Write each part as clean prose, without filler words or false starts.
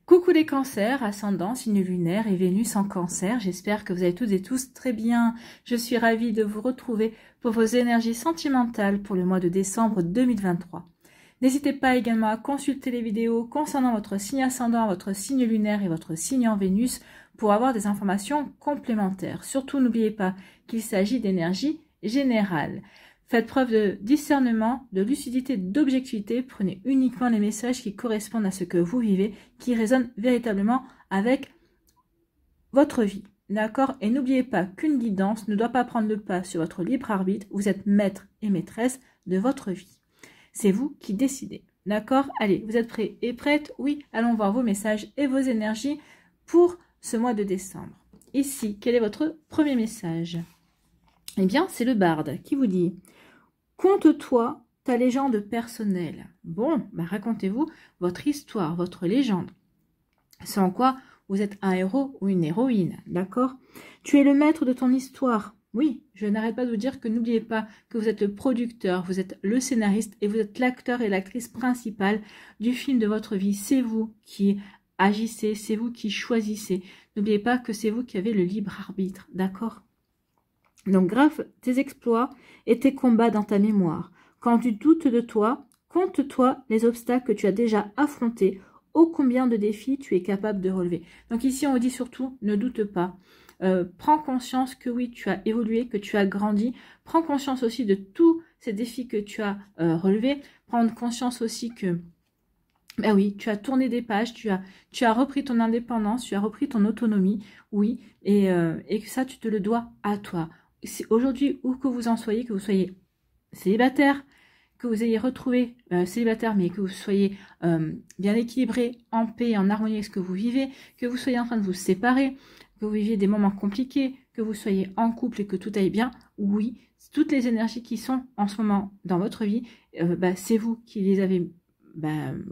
Coucou les cancers, ascendant, signe lunaire et Vénus en cancer. J'espère que vous allez toutes et tous très bien. Je suis ravie de vous retrouver pour vos énergies sentimentales pour le mois de décembre 2023. N'hésitez pas également à consulter les vidéos concernant votre signe ascendant, votre signe lunaire et votre signe en Vénus pour avoir des informations complémentaires. Surtout, n'oubliez pas qu'il s'agit d'énergie générale. Faites preuve de discernement, de lucidité, d'objectivité. Prenez uniquement les messages qui correspondent à ce que vous vivez, qui résonnent véritablement avec votre vie. D'accord? Et n'oubliez pas qu'une guidance ne doit pas prendre le pas sur votre libre arbitre. Vous êtes maître et maîtresse de votre vie. C'est vous qui décidez. D'accord? Allez, vous êtes prêts et prêtes? Oui, allons voir vos messages et vos énergies pour ce mois de décembre. Ici, quel est votre premier message? Eh bien, c'est le barde qui vous dit: conte-toi ta légende personnelle. Bon, bah racontez-vous votre histoire, votre légende. Sans quoi vous êtes un héros ou une héroïne, d'accord? Tu es le maître de ton histoire. Oui, je n'arrête pas de vous dire que n'oubliez pas que vous êtes le producteur, vous êtes le scénariste et vous êtes l'acteur et l'actrice principale du film de votre vie. C'est vous qui agissez, c'est vous qui choisissez. N'oubliez pas que c'est vous qui avez le libre arbitre, d'accord? Donc, grave tes exploits et tes combats dans ta mémoire. Quand tu doutes de toi, compte-toi les obstacles que tu as déjà affrontés, ô combien de défis tu es capable de relever. Donc ici, on vous dit surtout, ne doute pas. Prends conscience que oui, tu as évolué, que tu as grandi. Prends conscience aussi de tous ces défis que tu as relevés. Prends conscience aussi que ben oui, tu as tourné des pages, tu as repris ton indépendance, tu as repris ton autonomie, oui, et que ça, tu te le dois à toi. Aujourd'hui, où que vous en soyez, que vous soyez célibataire, que vous ayez retrouvé célibataire, mais que vous soyez bien équilibré, en paix, en harmonie avec ce que vous vivez, que vous soyez en train de vous séparer, que vous viviez des moments compliqués, que vous soyez en couple et que tout aille bien, oui, toutes les énergies qui sont en ce moment dans votre vie, c'est vous qui les avez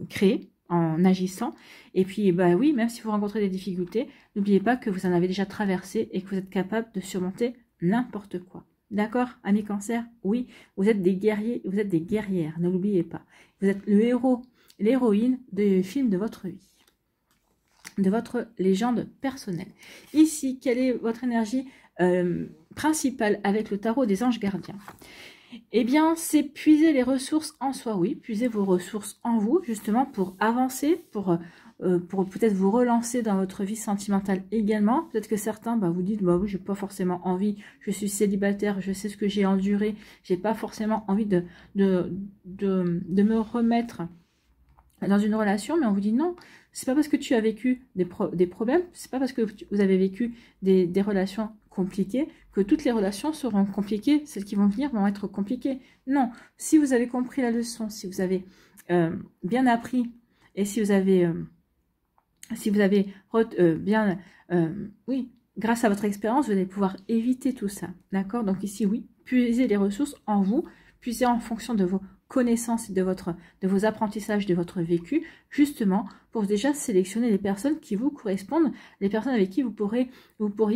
créées en agissant. Et puis, oui, même si vous rencontrez des difficultés, n'oubliez pas que vous en avez déjà traversé et que vous êtes capable de surmonter n'importe quoi. D'accord, amis cancer? Oui, vous êtes des guerriers, vous êtes des guerrières, ne l'oubliez pas. Vous êtes le héros, l'héroïne du film de votre vie, de votre légende personnelle. Ici, quelle est votre énergie principale avec le tarot des anges gardiens? Eh bien, c'est puiser les ressources en soi, oui, puiser vos ressources en vous, justement, pour avancer, pour peut-être vous relancer dans votre vie sentimentale également. Peut-être que certains vous dites, oui, j'ai pas forcément envie, je suis célibataire, je sais ce que j'ai enduré, j'ai pas forcément envie de me remettre dans une relation, mais on vous dit non, c'est pas parce que tu as vécu des problèmes, c'est pas parce que vous avez vécu des relations compliquées que toutes les relations seront compliquées, celles qui vont venir vont être compliquées. Non, si vous avez compris la leçon, si vous avez bien appris et si vous avez oui, grâce à votre expérience, vous allez pouvoir éviter tout ça, d'accord? Donc ici, oui, puisez les ressources en vous, puisez en fonction de vos connaissances et de vos apprentissages, de votre vécu, justement, pour déjà sélectionner les personnes qui vous correspondent, les personnes avec qui vous pourriez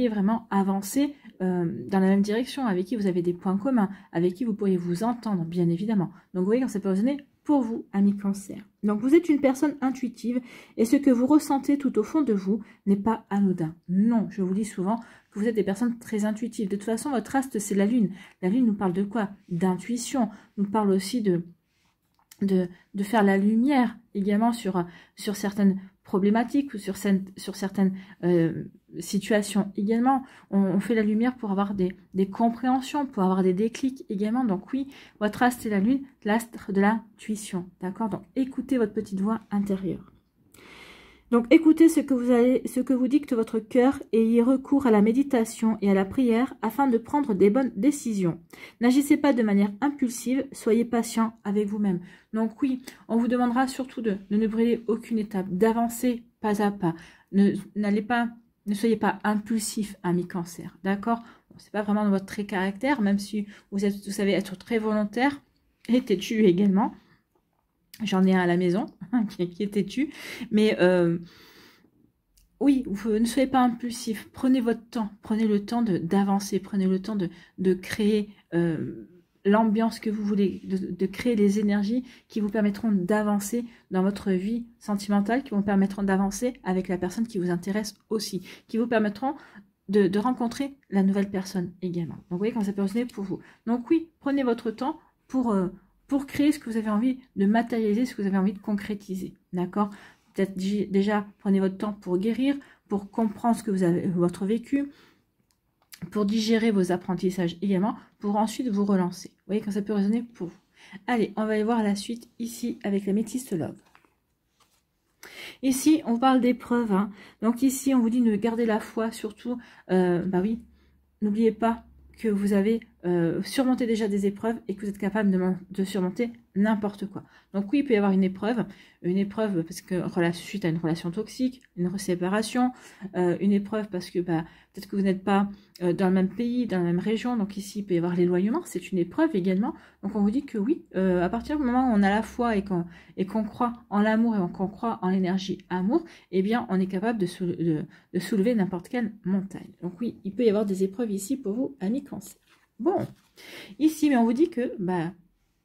vraiment avancer dans la même direction, avec qui vous avez des points communs, avec qui vous pourriez vous entendre, bien évidemment. Donc, vous voyez, quand ça peut résonner pour vous, amis cancer. Donc, vous êtes une personne intuitive et ce que vous ressentez tout au fond de vous n'est pas anodin. Non, je vous dis souvent que vous êtes des personnes très intuitives. De toute façon, votre astre, c'est la Lune. La Lune nous parle de quoi? D'intuition. Nous parle aussi de faire la lumière également sur certaines problématiques ou sur certaines situations également. On fait la lumière pour avoir des compréhensions, pour avoir des déclics également. Donc oui, votre astre c'est la Lune, l'astre de l'intuition. D'accord? Donc écoutez votre petite voix intérieure. Donc écoutez ce que vous dicte votre cœur et ayez recours à la méditation et à la prière afin de prendre des bonnes décisions. N'agissez pas de manière impulsive, soyez patient avec vous-même. Donc oui, on vous demandera surtout de ne brûler aucune étape, d'avancer pas à pas. Ne soyez pas impulsif, ami cancer, d'accord? C'est pas vraiment dans votre trait caractère, même si vous savez être très volontaire et têtu également. J'en ai un à la maison qui est têtu. Mais oui, ne soyez pas impulsif. Prenez votre temps. Prenez le temps d'avancer. Prenez le temps de créer l'ambiance que vous voulez, de créer les énergies qui vous permettront d'avancer dans votre vie sentimentale, qui vous permettront d'avancer avec la personne qui vous intéresse aussi, qui vous permettront de rencontrer la nouvelle personne également. Donc vous voyez quand ça peut résonner pour vous. Donc oui, prenez votre temps pour créer ce que vous avez envie de matérialiser, ce que vous avez envie de concrétiser. D'accord? Peut-être déjà, prenez votre temps pour guérir, pour comprendre ce que vous avez, votre vécu, pour digérer vos apprentissages également, pour ensuite vous relancer. Vous voyez quand ça peut résonner pour vous. Allez, on va aller voir la suite ici avec la métisse love. Ici, on parle d'épreuves. Hein. Donc ici, on vous dit de garder la foi, surtout, bah oui, n'oubliez pas que vous avez surmonté déjà des épreuves et que vous êtes capable de surmonter n'importe quoi. Donc oui, il peut y avoir une épreuve parce que suite à une relation toxique, une séparation, une épreuve parce que bah, peut-être que vous n'êtes pas dans le même pays, dans la même région, donc ici il peut y avoir l'éloignement, c'est une épreuve également. Donc on vous dit que oui, à partir du moment où on a la foi et qu'on croit en l'amour et qu'on croit en l'énergie amour, eh bien on est capable de soulever n'importe quelle montagne. Donc oui, il peut y avoir des épreuves ici pour vous, amis Cancer. Bon, ici, mais on vous dit que bah,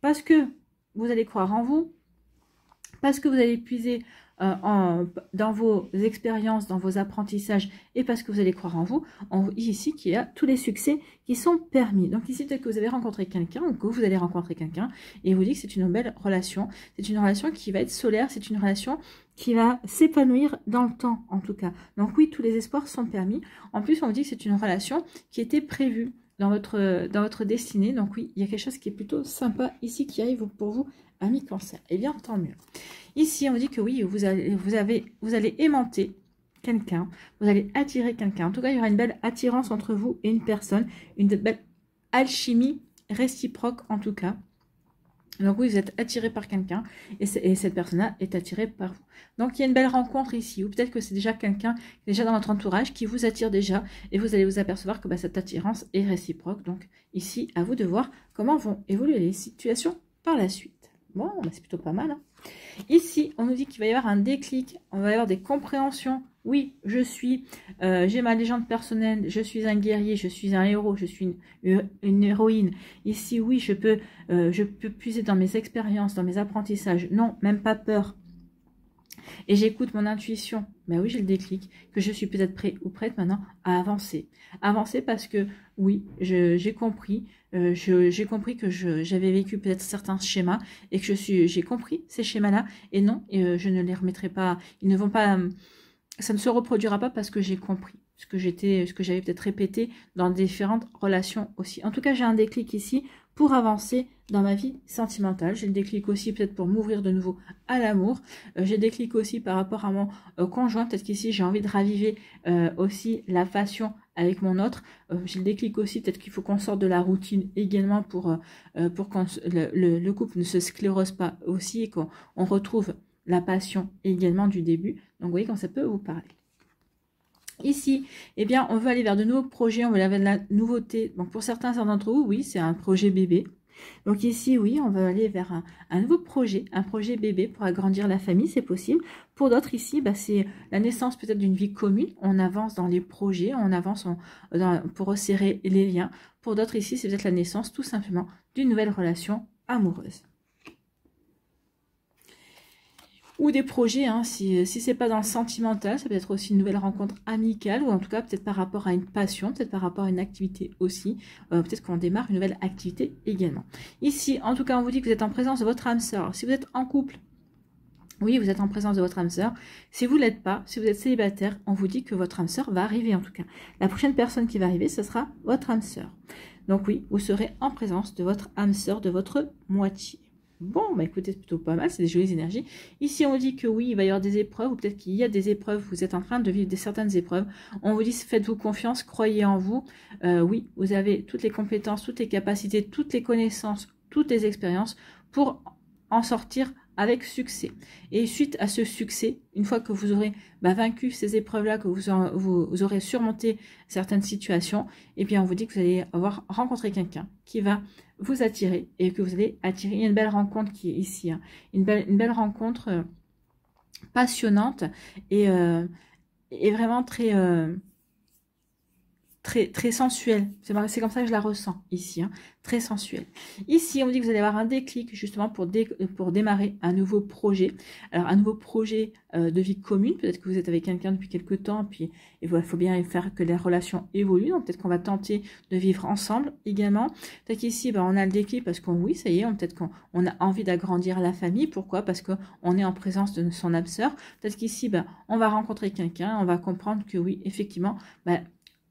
parce que vous allez croire en vous, parce que vous allez puiser dans vos expériences, dans vos apprentissages, et parce que vous allez croire en vous, on vous dit ici qu'il y a tous les succès qui sont permis. Donc ici, peut-être que vous avez rencontré quelqu'un, ou que vous allez rencontrer quelqu'un, et il vous dit que c'est une belle relation. C'est une relation qui va être solaire, c'est une relation qui va s'épanouir dans le temps, en tout cas. Donc oui, tous les espoirs sont permis. En plus, on vous dit que c'est une relation qui était prévue dans votre destinée. Donc oui, il y a quelque chose qui est plutôt sympa ici qui arrive pour vous, amis Cancer. Et bien, tant mieux. Ici, on vous dit que oui, vous allez aimanter quelqu'un, vous allez attirer quelqu'un. En tout cas, il y aura une belle attirance entre vous et une personne, une belle alchimie réciproque en tout cas. Donc oui, vous êtes attiré par quelqu'un et cette personne-là est attirée par vous. Donc il y a une belle rencontre ici, ou peut-être que c'est déjà quelqu'un déjà dans votre entourage qui vous attire déjà et vous allez vous apercevoir que bah, cette attirance est réciproque. Donc ici, à vous de voir comment vont évoluer les situations par la suite. Bon, bah, c'est plutôt pas mal. Hein. Ici, on nous dit qu'il va y avoir un déclic, on va y avoir des compréhensions. Oui, j'ai ma légende personnelle, je suis un guerrier, je suis un héros, je suis une héroïne. Ici, oui, je peux puiser dans mes expériences, dans mes apprentissages. Non, même pas peur. Et j'écoute mon intuition. Ben oui, j'ai le déclic, que je suis peut-être prêt ou prête maintenant à avancer. Avancer parce que, oui, j'ai compris. J'ai compris que j'avais vécu peut-être certains schémas et que j'ai compris ces schémas-là. Et non, je ne les remettrai pas. Ils ne vont pas... ça ne se reproduira pas parce que j'ai compris ce que j'avais peut-être répété dans différentes relations aussi. En tout cas, j'ai un déclic ici pour avancer dans ma vie sentimentale. J'ai le déclic aussi peut-être pour m'ouvrir de nouveau à l'amour. J'ai le déclic aussi par rapport à mon conjoint. Peut-être qu'ici, j'ai envie de raviver aussi la passion avec mon autre. J'ai le déclic aussi, peut-être qu'il faut qu'on sorte de la routine également pour que le couple ne se sclérose pas aussi et qu'on retrouve la passion également du début. Donc vous voyez quand ça peut vous parler. Ici, eh bien, on veut aller vers de nouveaux projets, on veut aller vers de la nouveauté. Donc pour certains d'entre vous, oui, c'est un projet bébé. Donc ici, oui, on veut aller vers un nouveau projet, un projet bébé pour agrandir la famille, c'est possible. Pour d'autres ici, bah, c'est la naissance peut-être d'une vie commune. On avance dans les projets, on avance pour resserrer les liens. Pour d'autres ici, c'est peut-être la naissance tout simplement d'une nouvelle relation amoureuse. Ou des projets, hein, si c'est pas dans le sentimental, ça peut être aussi une nouvelle rencontre amicale, ou en tout cas peut-être par rapport à une passion, peut-être par rapport à une activité aussi, peut-être qu'on démarre une nouvelle activité également. Ici, en tout cas, on vous dit que vous êtes en présence de votre âme sœur. Si vous êtes en couple, oui, vous êtes en présence de votre âme sœur. Si vous ne l'êtes pas, si vous êtes célibataire, on vous dit que votre âme sœur va arriver en tout cas. La prochaine personne qui va arriver, ce sera votre âme sœur. Donc oui, vous serez en présence de votre âme sœur, de votre moitié. Bon, bah écoutez, c'est plutôt pas mal, c'est des jolies énergies. Ici, on vous dit que oui, il va y avoir des épreuves, ou peut-être qu'il y a des épreuves, vous êtes en train de vivre certaines épreuves. On vous dit, faites-vous confiance, croyez en vous. Oui, vous avez toutes les compétences, toutes les capacités, toutes les connaissances, toutes les expériences pour en sortir avec succès. Et suite à ce succès, une fois que vous aurez vaincu ces épreuves-là, que vous aurez surmonté certaines situations, et bien on vous dit que vous allez avoir rencontré quelqu'un qui va vous attirer et que vous allez attirer. Il y a une belle rencontre qui est ici, hein. Une belle rencontre passionnante et vraiment très très sensuelle. C'est comme ça que je la ressens ici, hein, très sensuelle. Ici, on dit que vous allez avoir un déclic justement pour démarrer un nouveau projet. Alors, un nouveau projet de vie commune. Peut-être que vous êtes avec quelqu'un depuis quelques temps, puis il faut bien faire que les relations évoluent. Donc, peut-être qu'on va tenter de vivre ensemble également. Peut-être qu'ici, on a le déclic parce qu'on, oui, ça y est, peut-être qu'on a envie d'agrandir la famille. Pourquoi? Parce qu'on est en présence de son âme sœur. Peut-être qu'ici, on va rencontrer quelqu'un, on va comprendre que oui, effectivement,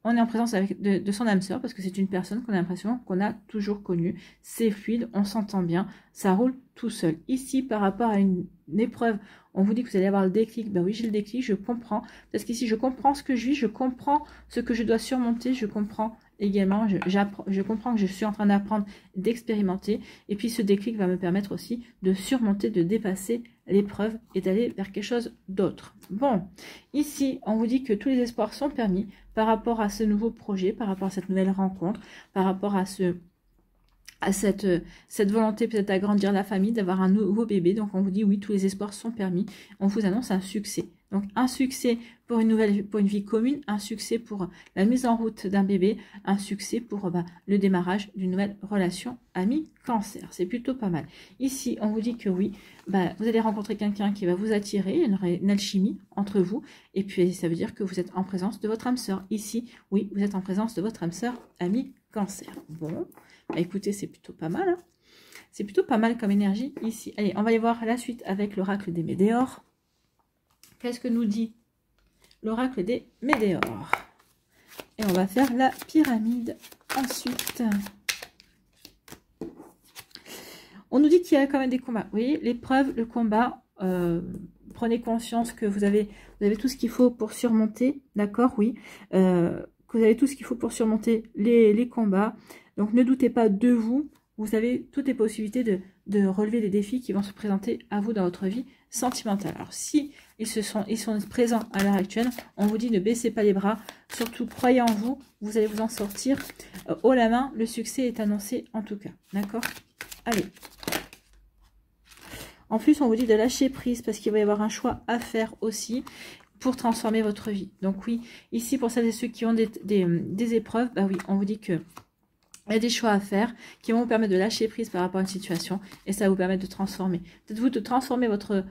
on est en présence de son âme sœur parce que c'est une personne qu'on a l'impression qu'on a toujours connue. C'est fluide, on s'entend bien, ça roule tout seul. Ici, par rapport à une épreuve, on vous dit que vous allez avoir le déclic. Oui, j'ai le déclic, je comprends. Parce qu'ici, je comprends ce que je vis, je comprends ce que je dois surmonter, je comprends également, je comprends que je suis en train d'apprendre, d'expérimenter. Et puis, ce déclic va me permettre aussi de surmonter, de dépasser l'épreuve et d'aller vers quelque chose d'autre. Bon, ici, on vous dit que tous les espoirs sont permis par rapport à ce nouveau projet, par rapport à cette nouvelle rencontre, par rapport à cette volonté peut-être d'agrandir la famille, d'avoir un nouveau bébé. Donc, on vous dit oui, tous les espoirs sont permis. On vous annonce un succès. Donc, un succès pour une vie commune, un succès pour la mise en route d'un bébé, un succès pour le démarrage d'une nouvelle relation ami-cancer. C'est plutôt pas mal. Ici, on vous dit que oui, vous allez rencontrer quelqu'un qui va vous attirer, une alchimie entre vous. Et puis, ça veut dire que vous êtes en présence de votre âme sœur. Ici, oui, vous êtes en présence de votre âme sœur ami-cancer. Bon, écoutez, c'est plutôt pas mal. Hein, c'est plutôt pas mal comme énergie ici. Allez, on va aller voir la suite avec l'oracle des Médéors. Qu'est-ce que nous dit l'oracle des Médéors? Et on va faire la pyramide ensuite. On nous dit qu'il y a quand même des combats. Vous voyez, l'épreuve, le combat, prenez conscience que vous avez tout ce qu'il faut pour surmonter, d'accord? Oui, que vous avez tout ce qu'il faut pour surmonter les combats. Donc, ne doutez pas de vous. Vous avez toutes les possibilités de relever les défis qui vont se présenter à vous dans votre vie sentimentale. Alors, si ils sont présents à l'heure actuelle, on vous dit ne baissez pas les bras, surtout croyez en vous, vous allez vous en sortir haut la main, le succès est annoncé en tout cas, d'accord? Allez. En plus, on vous dit de lâcher prise parce qu'il va y avoir un choix à faire aussi pour transformer votre vie. Donc oui, ici pour celles et ceux qui ont des épreuves, oui, on vous dit que il y a des choix à faire qui vont vous permettre de lâcher prise par rapport à une situation et ça va vous permettre de transformer. Peut-être vous de transformer votre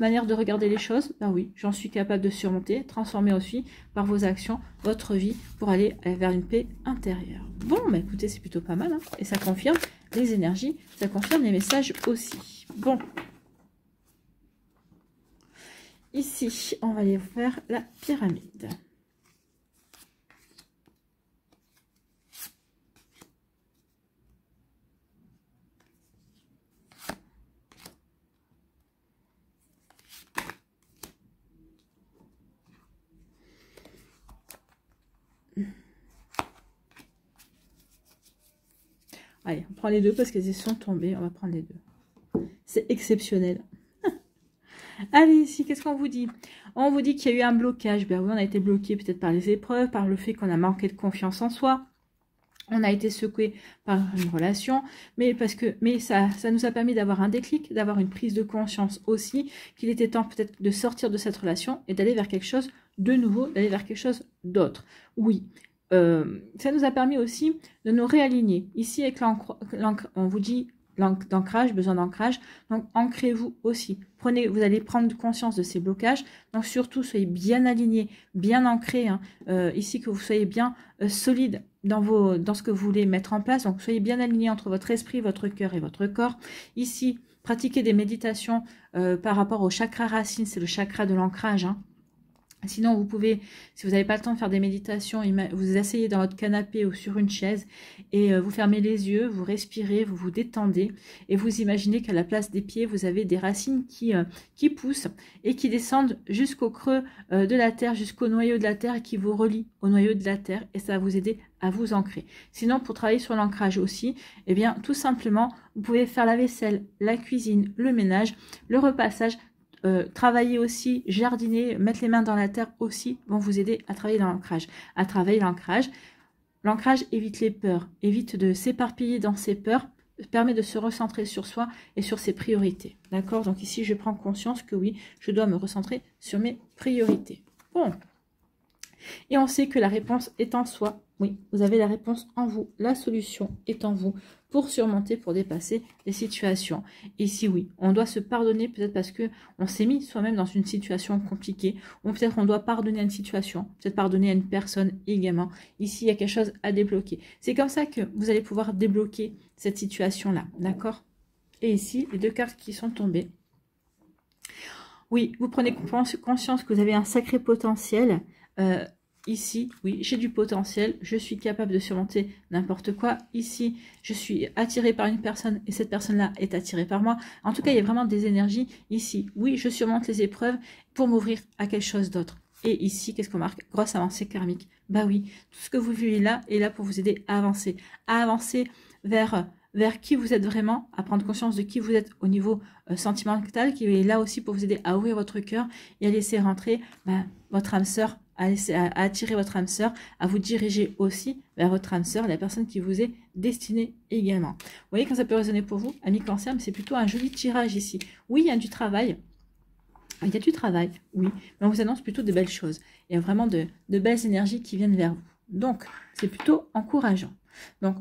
manière de regarder les choses. Oui, j'en suis capable de surmonter. Transformer aussi par vos actions votre vie pour aller vers une paix intérieure. Bon, écoutez, c'est plutôt pas mal. Hein, et ça confirme les énergies, ça confirme les messages aussi. Bon. Ici, on va aller faire la pyramide. Allez, on prend les deux parce qu'elles sont tombées. On va prendre les deux. C'est exceptionnel. Allez, ici, qu'est-ce qu'on vous dit? On vous dit qu'il y a eu un blocage. Oui, on a été bloqué peut-être par les épreuves, par le fait qu'on a manqué de confiance en soi. On a été secoué par une relation, mais ça nous a permis d'avoir un déclic, d'avoir une prise de conscience aussi, qu'il était temps peut-être de sortir de cette relation et d'aller vers quelque chose de nouveau, d'aller vers quelque chose d'autre. Oui, ça nous a permis aussi de nous réaligner. Ici, avec on vous dit d'ancrage, besoin d'ancrage, donc ancrez-vous aussi. Vous allez prendre conscience de ces blocages, donc surtout soyez bien alignés, bien ancrés, hein, ici que vous soyez bien solide dans ce que vous voulez mettre en place, donc soyez bien alignés entre votre esprit, votre cœur et votre corps. Ici, pratiquez des méditations par rapport au chakra racine, c'est le chakra de l'ancrage, hein. Sinon, vous pouvez, si vous n'avez pas le temps de faire des méditations, vous asseyez dans votre canapé ou sur une chaise et vous fermez les yeux, vous respirez, vous vous détendez et vous imaginez qu'à la place des pieds, vous avez des racines qui poussent et qui descendent jusqu'au creux de la terre, jusqu'au noyau de la terre et qui vous relient au noyau de la terre et ça va vous aider à vous ancrer. Sinon, pour travailler sur l'ancrage aussi, eh bien, tout simplement, vous pouvez faire la vaisselle, la cuisine, le ménage, le repassage, travailler aussi, jardiner, mettre les mains dans la terre aussi vont vous aider à travailler l'ancrage. À travailler l'ancrage. L'ancrage évite les peurs, évite de s'éparpiller dans ses peurs, permet de se recentrer sur soi et sur ses priorités. D'accord? Donc ici, je prends conscience que oui, je dois me recentrer sur mes priorités. Bon. Et on sait que la réponse est en soi. Oui, vous avez la réponse en vous. La solution est en vous pour surmonter, pour dépasser les situations. Ici, oui, on doit se pardonner peut-être parce que on s'est mis soi-même dans une situation compliquée. Ou peut-être on doit pardonner à une situation, peut-être pardonner à une personne également. Ici, il y a quelque chose à débloquer. C'est comme ça que vous allez pouvoir débloquer cette situation-là, d'accord? Et ici, les deux cartes qui sont tombées. Oui, vous prenez conscience que vous avez un sacré potentiel. Ici, oui, j'ai du potentiel, je suis capable de surmonter n'importe quoi. Ici, je suis attirée par une personne et cette personne-là est attirée par moi. En tout cas, il y a vraiment des énergies. Ici, oui, je surmonte les épreuves pour m'ouvrir à quelque chose d'autre. Et ici, qu'est-ce qu'on marque? Grosse avancée karmique. Bah oui, tout ce que vous vivez là est là pour vous aider à avancer vers qui vous êtes vraiment, à prendre conscience de qui vous êtes au niveau sentimental, qui est là aussi pour vous aider à ouvrir votre cœur et à laisser rentrer votre âme sœur, à attirer votre âme sœur, à vous diriger aussi vers votre âme sœur, la personne qui vous est destinée également. Vous voyez quand ça peut résonner pour vous, amis Cancer, mais c'est plutôt un joli tirage ici. Oui, il y a du travail. Il y a du travail, oui, mais on vous annonce plutôt de belles choses. Il y a vraiment de belles énergies qui viennent vers vous. Donc, c'est plutôt encourageant. Donc,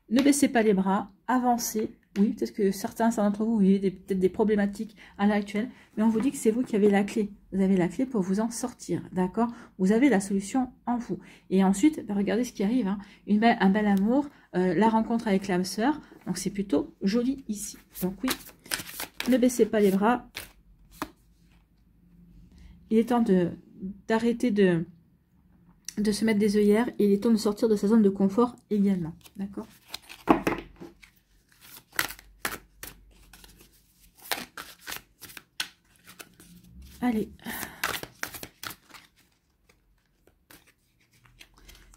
ne baissez pas les bras, avancez. Oui, peut-être que certains d'entre vous vivez peut-être des problématiques à l'heure actuelle, mais on vous dit que c'est vous qui avez la clé. Vous avez la clé pour vous en sortir, d'accord? Vous avez la solution en vous. Et ensuite, regardez ce qui arrive, hein. Un bel amour, la rencontre avec l'âme sœur. Donc, c'est plutôt joli ici. Donc, oui, ne baissez pas les bras. Il est temps d'arrêter de se mettre des œillères et il est temps de sortir de sa zone de confort également. D'accord? Allez.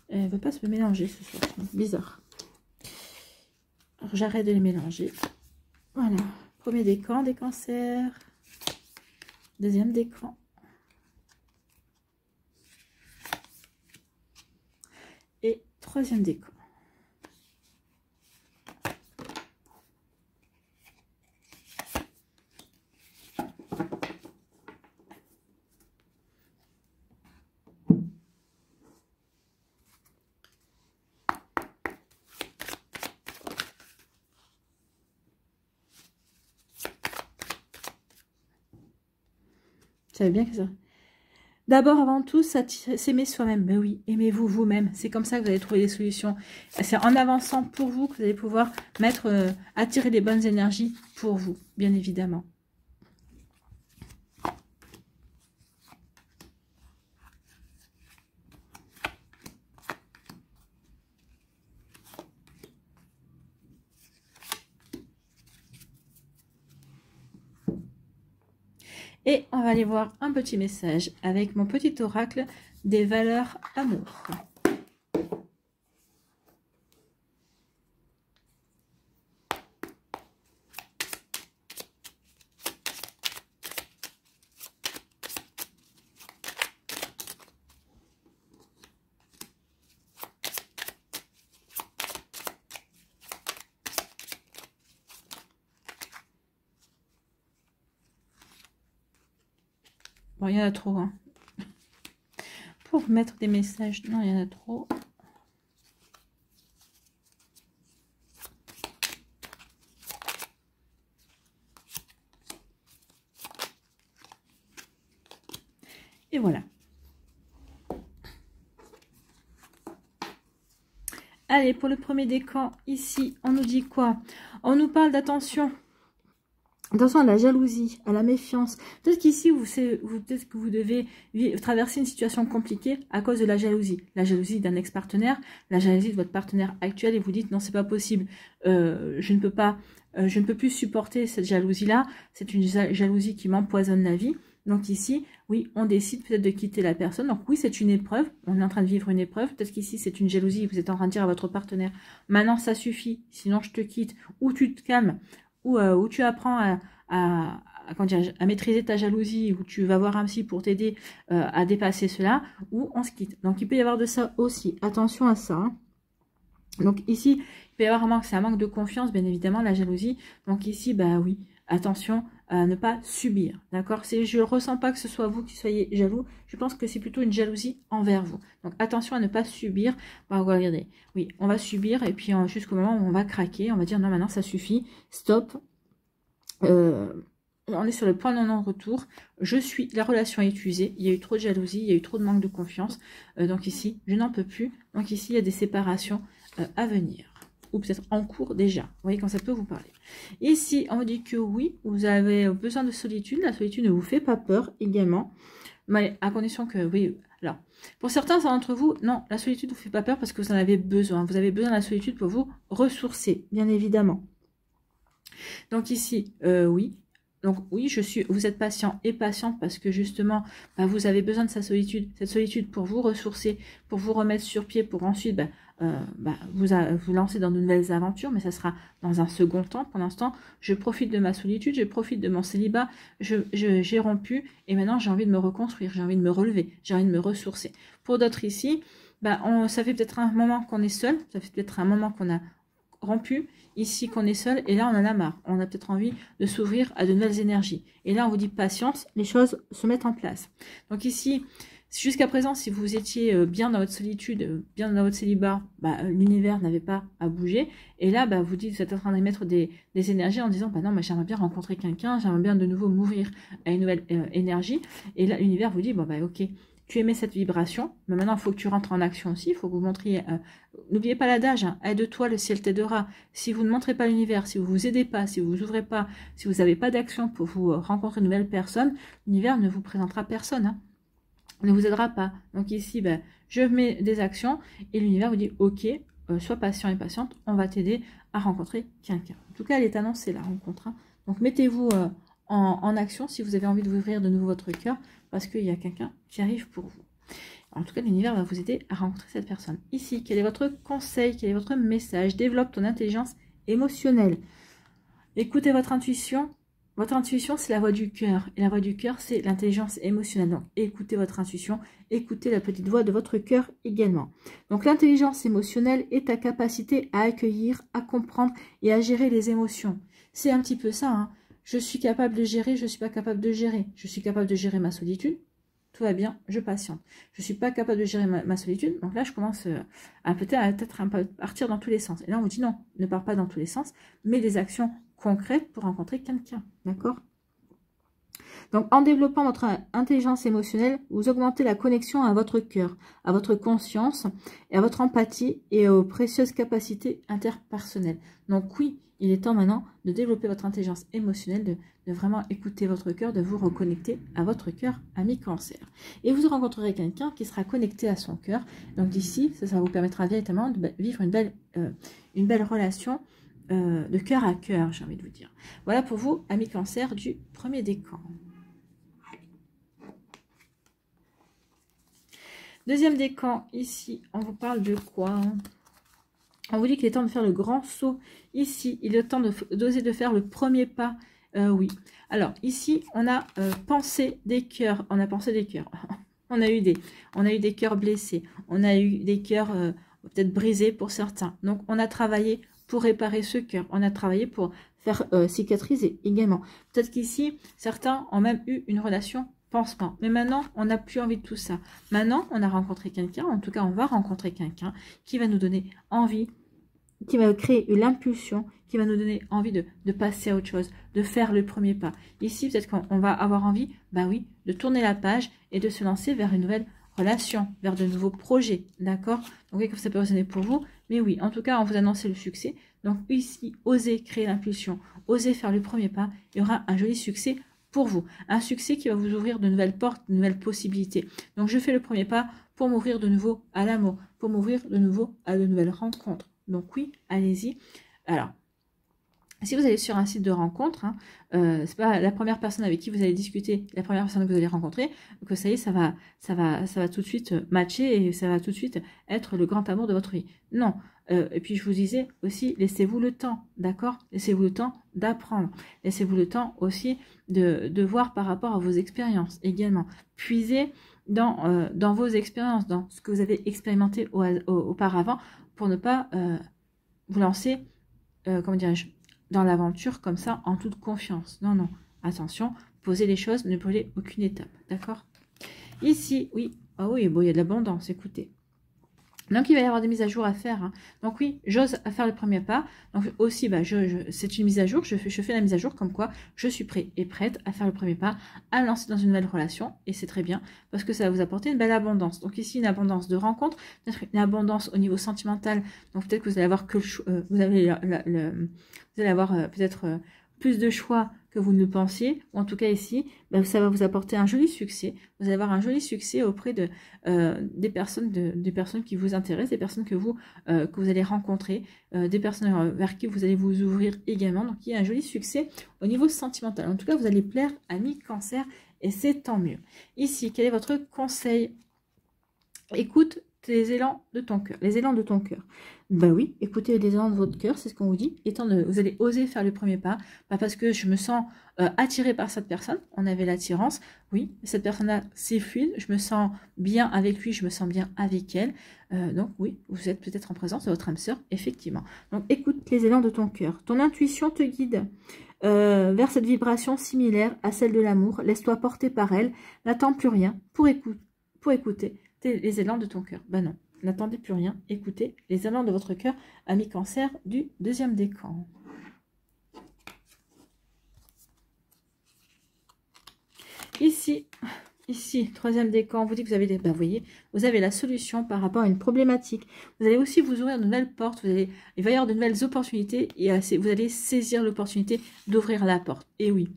Elle ne veut pas se mélanger ce soir. Bizarre. Alors j'arrête de les mélanger. Voilà. Premier décan des cancers. Deuxième décan. Et troisième décan. Vous savez bien que ça... D'abord, avant tout, s'aimer soi-même. Ben oui, aimez-vous vous-même. C'est comme ça que vous allez trouver des solutions. C'est en avançant pour vous que vous allez pouvoir attirer les bonnes énergies pour vous, bien évidemment. Et on va aller voir un petit message avec mon petit oracle des valeurs amour. Bon, il y en a trop, hein. Pour mettre des messages, non, il y en a trop. Et voilà. Allez, pour le premier décan, ici, on nous dit quoi? On nous parle d'attention. Attention à la jalousie, à la méfiance. Peut-être qu'ici, peut-être que vous devez traverser une situation compliquée à cause de la jalousie. La jalousie d'un ex-partenaire, la jalousie de votre partenaire actuel et vous dites non, c'est pas possible. Je ne peux plus supporter cette jalousie-là. C'est une jalousie qui m'empoisonne la vie. Donc ici, oui, on décide peut-être de quitter la personne. Donc oui, c'est une épreuve. On est en train de vivre une épreuve. Peut-être qu'ici, c'est une jalousie. Vous êtes en train de dire à votre partenaire, maintenant ça suffit, sinon je te quitte. Ou tu te calmes. Où tu apprends à maîtriser ta jalousie, où tu vas voir un psy pour t'aider à dépasser cela, ou on se quitte. Donc il peut y avoir de ça aussi. Attention à ça. Hein. Donc ici, il peut y avoir c'est un manque de confiance, bien évidemment, la jalousie. Donc ici, bah oui, Attention à ne pas subir, d'accord? Je ne ressens pas que ce soit vous qui soyez jaloux, je pense que c'est plutôt une jalousie envers vous. Donc attention à ne pas subir. Bah, regardez, oui, on va subir et puis jusqu'au moment où on va craquer, on va dire non, maintenant ça suffit, stop. On est sur le point de non-retour. La relation est usée. Il y a eu trop de jalousie, il y a eu trop de manque de confiance. Donc ici, je n'en peux plus. Donc ici, il y a des séparations à venir. Ou peut-être en cours déjà. Vous voyez quand ça peut vous parler. Ici, on dit que oui, vous avez besoin de solitude. La solitude ne vous fait pas peur également. Mais à condition que, oui, alors, pour certains d'entre vous, non, la solitude ne vous fait pas peur parce que vous en avez besoin. Vous avez besoin de la solitude pour vous ressourcer, bien évidemment. Donc ici, oui. Donc oui, vous êtes patient et patiente parce que justement, bah, vous avez besoin de cette solitude pour vous ressourcer, pour vous remettre sur pied, pour ensuite vous lancer dans de nouvelles aventures, mais ça sera dans un second temps. Pour l'instant, je profite de ma solitude, je profite de mon célibat, j'ai rompu et maintenant j'ai envie de me reconstruire, j'ai envie de me relever, j'ai envie de me ressourcer. Pour d'autres ici, ça fait peut-être un moment qu'on est seul, ça fait peut-être un moment qu'on a rompu, ici qu'on est seul, et là on en a marre, on a peut-être envie de s'ouvrir à de nouvelles énergies, et là on vous dit patience, les choses se mettent en place. Donc ici, jusqu'à présent, si vous étiez bien dans votre solitude, bien dans votre célibat, l'univers n'avait pas à bouger, et là vous dites, vous êtes en train d'émettre des énergies en disant, non, j'aimerais bien rencontrer quelqu'un, j'aimerais bien de nouveau m'ouvrir à une nouvelle énergie, et là l'univers vous dit, ok, tu émets cette vibration, mais maintenant il faut que tu rentres en action aussi, il faut que vous montriez, n'oubliez pas l'adage, aide-toi, le ciel t'aidera. Si vous ne montrez pas l'univers, si vous ne vous aidez pas, si vous vous ouvrez pas, si vous n'avez pas d'action pour vous rencontrer une nouvelle personne, l'univers ne vous présentera personne, ne vous aidera pas. Donc ici, je mets des actions et l'univers vous dit, ok, sois patient et patiente, on va t'aider à rencontrer quelqu'un. En tout cas, elle est annoncée la rencontre. Donc mettez-vous en action si vous avez envie d'ouvrir de nouveau votre cœur, parce qu'il y a quelqu'un qui arrive pour vous. En tout cas, l'univers va vous aider à rencontrer cette personne. Ici, quel est votre conseil? Quel est votre message? Développe ton intelligence émotionnelle. Écoutez votre intuition. Votre intuition, c'est la voix du cœur. Et la voix du cœur, c'est l'intelligence émotionnelle. Donc, écoutez votre intuition. Écoutez la petite voix de votre cœur également. Donc, l'intelligence émotionnelle est ta capacité à accueillir, à comprendre et à gérer les émotions. C'est un petit peu ça, Je suis capable de gérer, je ne suis pas capable de gérer. Je suis capable de gérer ma solitude. Tout va bien, je patiente. Je ne suis pas capable de gérer ma solitude. Donc là, je commence à peut-être partir dans tous les sens. Et là, on vous dit non, ne pars pas dans tous les sens, mais des actions concrètes pour rencontrer quelqu'un. D'accord? Donc, en développant votre intelligence émotionnelle, vous augmentez la connexion à votre cœur, à votre conscience, et à votre empathie et aux précieuses capacités interpersonnelles. Donc oui, il est temps maintenant de développer votre intelligence émotionnelle, de vraiment écouter votre cœur, de vous reconnecter à votre cœur, ami Cancer. Et vous rencontrerez quelqu'un qui sera connecté à son cœur. Donc d'ici, ça vous permettra véritablement de vivre une belle relation de cœur à cœur, j'ai envie de vous dire. Voilà pour vous, ami Cancer du premier décan. Deuxième décan, ici, on vous parle de quoi? On vous dit qu'il est temps de faire le grand saut. Ici, il est temps d'oser de faire le premier pas. Oui. Alors, ici, on a pensé des cœurs. On a pensé des cœurs. on a eu des cœurs blessés. On a eu des cœurs peut-être brisés pour certains. Donc, on a travaillé pour réparer ce cœur. On a travaillé pour faire cicatriser également. Peut-être qu'ici, certains ont même eu une relation pansement. Mais maintenant, on n'a plus envie de tout ça. Maintenant, on a rencontré quelqu'un, en tout cas, on va rencontrer quelqu'un qui va nous donner envie, qui va créer l'impulsion, qui va nous donner envie de passer à autre chose, de faire le premier pas. Ici, peut-être qu'on va avoir envie, oui, de tourner la page et de se lancer vers une nouvelle relation, vers de nouveaux projets, d'accord? Donc, que ça peut résonner pour vous, mais oui, en tout cas, on vous annonce le succès. Donc, ici, osez créer l'impulsion, osez faire le premier pas, il y aura un joli succès pour vous. Un succès qui va vous ouvrir de nouvelles portes, de nouvelles possibilités. Donc, je fais le premier pas pour m'ouvrir de nouveau à l'amour, pour m'ouvrir de nouveau à de nouvelles rencontres. Donc, oui, allez-y. Alors, si vous allez sur un site de rencontre, c'est pas la première personne avec qui vous allez discuter, la première personne que vous allez rencontrer, que ça y est, ça va tout de suite matcher et ça va tout de suite être le grand amour de votre vie. Non. Et puis je vous disais aussi, laissez-vous le temps, d'accord? Laissez-vous le temps d'apprendre. Laissez-vous le temps aussi de voir par rapport à vos expériences également. Puisez dans vos expériences, dans ce que vous avez expérimenté auparavant, pour ne pas vous lancer, comment dirais-je, dans l'aventure comme ça, en toute confiance. Non, non, attention, posez les choses, ne brûlez aucune étape, d'accord? Ici, oui, ah oui, bon, il y a de l'abondance, écoutez. Donc, il va y avoir des mises à jour à faire. Hein. Donc, oui, j'ose faire le premier pas. Donc, aussi, bah, c'est une mise à jour. Je fais la mise à jour comme quoi je suis prêt et prête à faire le premier pas, à lancer dans une nouvelle relation. Et c'est très bien parce que ça va vous apporter une belle abondance. Donc, ici, une abondance de rencontres, peut-être une abondance au niveau sentimental. Donc, peut-être que vous allez avoir que vous allez avoir peut-être plus de choix que vous ne le pensiez, ou en tout cas ici, ben, ça va vous apporter un joli succès. Vous allez avoir un joli succès auprès des personnes qui vous intéressent, des personnes que vous allez rencontrer, des personnes vers qui vous allez vous ouvrir également. Donc il y a un joli succès au niveau sentimental. En tout cas, vous allez plaire à mi-cancer et c'est tant mieux. Ici, quel est votre conseil? Écoute les élans de ton cœur. Les élans de ton cœur. Ben oui, écoutez les élans de votre cœur, c'est ce qu'on vous dit. Vous allez oser faire le premier pas, pas parce que je me sens attirée par cette personne. On avait l'attirance. Oui, cette personne-là, c'est fluide. Je me sens bien avec lui, je me sens bien avec elle. Donc oui, vous êtes peut-être en présence de votre âme sœur, effectivement. Donc écoute les élans de ton cœur. Ton intuition te guide vers cette vibration similaire à celle de l'amour. Laisse-toi porter par elle. N'attends plus rien pour écouter les élans de ton cœur. Ben non, n'attendez plus rien. Écoutez les élans de votre cœur, ami cancer du deuxième décan. Ici, troisième décan, on vous dit que vous avez vous voyez, vous avez la solution par rapport à une problématique. Vous allez aussi vous ouvrir de nouvelles portes. Il va y avoir de nouvelles opportunités et vous allez saisir l'opportunité d'ouvrir la porte. Et oui.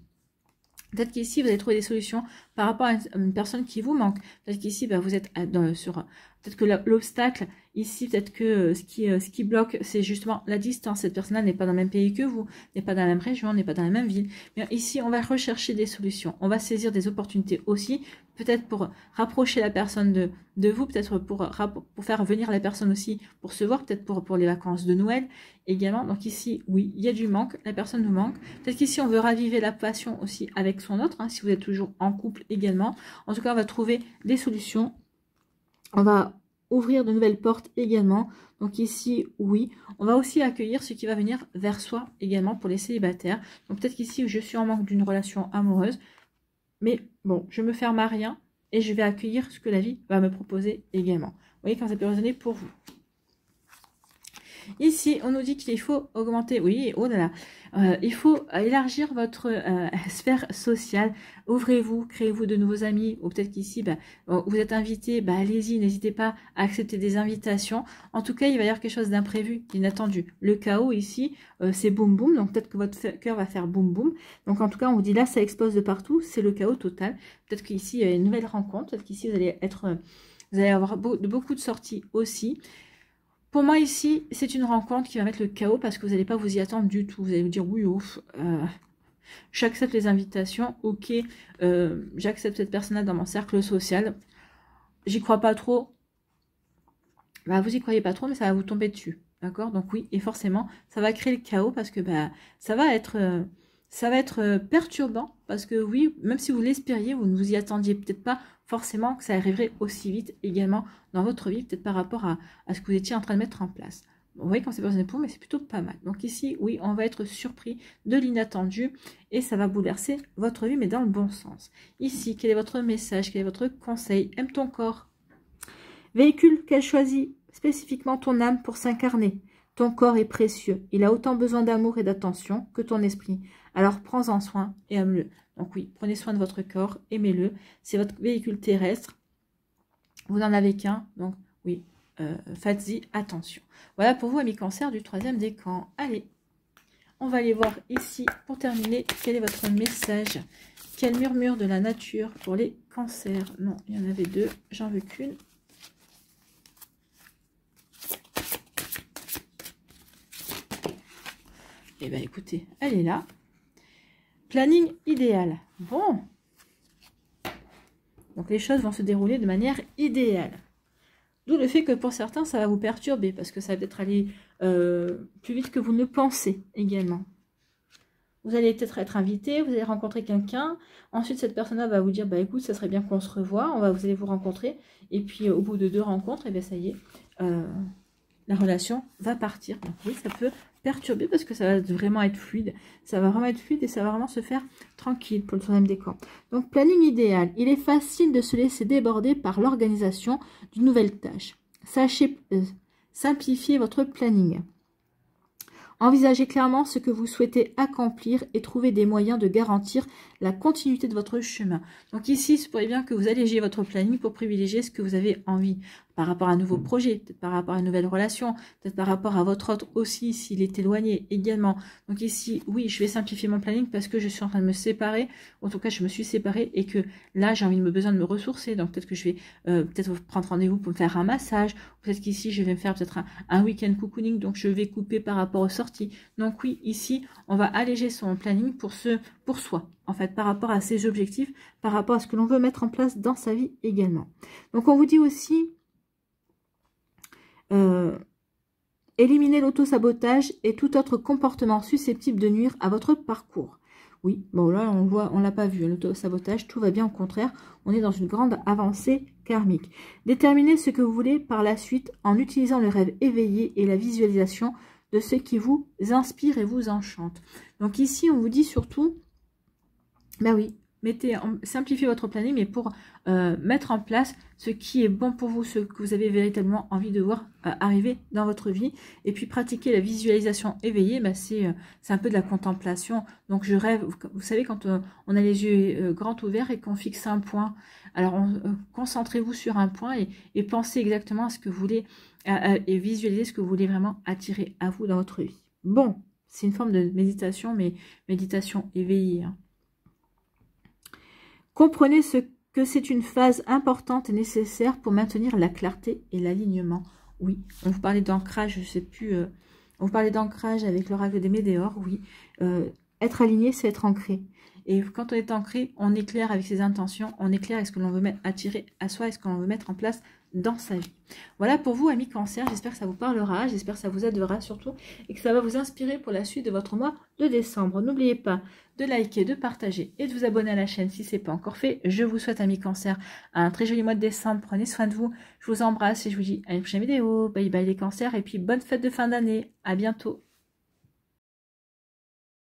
Peut-être qu'ici, vous allez trouver des solutions par rapport à une personne qui vous manque. Peut-être qu'ici, vous êtes peut-être que l'obstacle, ici, peut-être que ce qui bloque, c'est justement la distance. Cette personne-là n'est pas dans le même pays que vous, n'est pas dans la même région, n'est pas dans la même ville. Mais ici, on va rechercher des solutions. On va saisir des opportunités aussi, peut-être pour rapprocher la personne de vous, peut-être pour faire venir la personne aussi pour se voir, peut-être pour les vacances de Noël également. Donc ici, oui, il y a du manque, la personne nous manque. Peut-être qu'ici, on veut raviver la passion aussi avec son autre, hein, si vous êtes toujours en couple également. En tout cas, on va trouver des solutions. On va ouvrir de nouvelles portes également. Donc ici, oui. On va aussi accueillir ce qui va venir vers soi également pour les célibataires. Donc peut-être qu'ici, je suis en manque d'une relation amoureuse. Mais bon, je me ferme à rien et je vais accueillir ce que la vie va me proposer également. Vous voyez quand ça peut résonner pour vous. Ici, on nous dit qu'il faut augmenter, oui, oh là là, il faut élargir votre sphère sociale. Ouvrez-vous, créez-vous de nouveaux amis, ou peut-être qu'ici, vous êtes invité, allez-y, n'hésitez pas à accepter des invitations. En tout cas, il va y avoir quelque chose d'imprévu, d'inattendu. Le chaos ici, c'est boum boum, donc peut-être que votre cœur va faire boum boum. Donc en tout cas, on vous dit là, ça explose de partout, c'est le chaos total. Peut-être qu'ici, il y a une nouvelle rencontre, peut-être qu'ici, vous allez avoir beaucoup de sorties aussi. Pour moi, ici, c'est une rencontre qui va mettre le chaos parce que vous n'allez pas vous y attendre du tout. Vous allez vous dire, oui, ouf, j'accepte les invitations, ok, j'accepte cette personne-là dans mon cercle social. J'y crois pas trop. Vous y croyez pas trop, mais ça va vous tomber dessus. D'accord? Donc oui, et forcément, ça va créer le chaos parce que ça va être perturbant. Parce que oui, même si vous l'espériez, vous ne vous y attendiez peut-être pas forcément que ça arriverait aussi vite également dans votre vie, peut-être par rapport à ce que vous étiez en train de mettre en place. Vous voyez quand c'est pas pour, mais c'est plutôt pas mal. Donc ici, oui, on va être surpris de l'inattendu et ça va bouleverser votre vie, mais dans le bon sens. Ici, quel est votre message? Quel est votre conseil? Aime ton corps. Véhicule qu'elle choisit spécifiquement ton âme pour s'incarner. Ton corps est précieux. Il a autant besoin d'amour et d'attention que ton esprit. Alors prends-en soin et aime-le. Donc oui, prenez soin de votre corps, aimez-le. C'est votre véhicule terrestre. Vous n'en avez qu'un. Donc oui, faites-y attention. Voilà pour vous, amis cancer du troisième décan. Allez, on va aller voir ici, pour terminer, quel est votre message. Quel murmure de la nature pour les cancers? Non, il y en avait deux, j'en veux qu'une. Eh bien, écoutez, elle est là. Planning idéal. Bon. Donc, les choses vont se dérouler de manière idéale. D'où le fait que pour certains, ça va vous perturber. Parce que ça va peut-être aller plus vite que vous ne le pensez également. Vous allez peut-être être invité, vous allez rencontrer quelqu'un. Ensuite, cette personne-là va vous dire, écoute, ça serait bien qu'on se revoie. Vous allez vous rencontrer. Et puis, au bout de 2 rencontres, et bien ça y est, la relation va partir. Donc oui, ça peut perturber parce que ça va vraiment être fluide. Ça va vraiment être fluide et ça va vraiment se faire tranquille pour le 3e décan. Donc, planning idéal. Il est facile de se laisser déborder par l'organisation d'une nouvelle tâche. Sachez simplifier votre planning. Envisagez clairement ce que vous souhaitez accomplir et trouvez des moyens de garantir la continuité de votre chemin. Donc ici, il se pourrait bien que vous allégiez votre planning pour privilégier ce que vous avez envie par rapport à un nouveau projet, peut-être par rapport à une nouvelle relation, peut-être par rapport à votre autre aussi, s'il est éloigné également. Donc ici, oui, je vais simplifier mon planning parce que je suis en train de me séparer. En tout cas, je me suis séparée et que là, j'ai besoin de me ressourcer. Donc peut-être que je vais peut-être prendre rendez-vous pour me faire un massage. Peut-être qu'ici, je vais me faire peut-être un week-end cocooning. Donc je vais couper par rapport aux sorties. Donc oui, ici, on va alléger son planning pour soi, en fait, par rapport à ses objectifs, par rapport à ce que l'on veut mettre en place dans sa vie également. Donc on vous dit aussi, éliminez l'auto-sabotage et tout autre comportement susceptible de nuire à votre parcours. Oui, bon là on l'a pas vu, l'auto-sabotage, tout va bien, au contraire, on est dans une grande avancée karmique. Déterminez ce que vous voulez par la suite en utilisant le rêve éveillé et la visualisation de ce qui vous inspire et vous enchante. Donc ici on vous dit surtout, ben oui, simplifiez votre planning, mais pour mettre en place ce qui est bon pour vous, ce que vous avez véritablement envie de voir arriver dans votre vie. Et puis pratiquer la visualisation éveillée, ben c'est un peu de la contemplation. Donc je rêve, vous savez, quand on a les yeux grands ouverts et qu'on fixe un point, alors concentrez-vous sur un point et pensez exactement à ce que vous voulez, et visualisez ce que vous voulez vraiment attirer à vous dans votre vie. Bon, c'est une forme de méditation, mais méditation éveillée, hein. Comprenez que c'est une phase importante et nécessaire pour maintenir la clarté et l'alignement. Oui, on vous parlait d'ancrage, je ne sais plus, on vous parlait d'ancrage avec l'oracle des Médéors, oui. Être aligné, c'est être ancré. Et quand on est ancré, on est clair avec ses intentions, on est clair avec ce que l'on veut attirer à soi et ce que l'on veut mettre en place dans sa vie. Voilà pour vous, amis Cancer, j'espère que ça vous parlera, j'espère que ça vous aidera surtout et que ça va vous inspirer pour la suite de votre mois de décembre. N'oubliez pas de liker, de partager et de vous abonner à la chaîne si ce n'est pas encore fait. Je vous souhaite, amis Cancer, un très joli mois de décembre, prenez soin de vous, je vous embrasse et je vous dis à une prochaine vidéo. Bye bye les Cancers et puis bonne fête de fin d'année, à bientôt.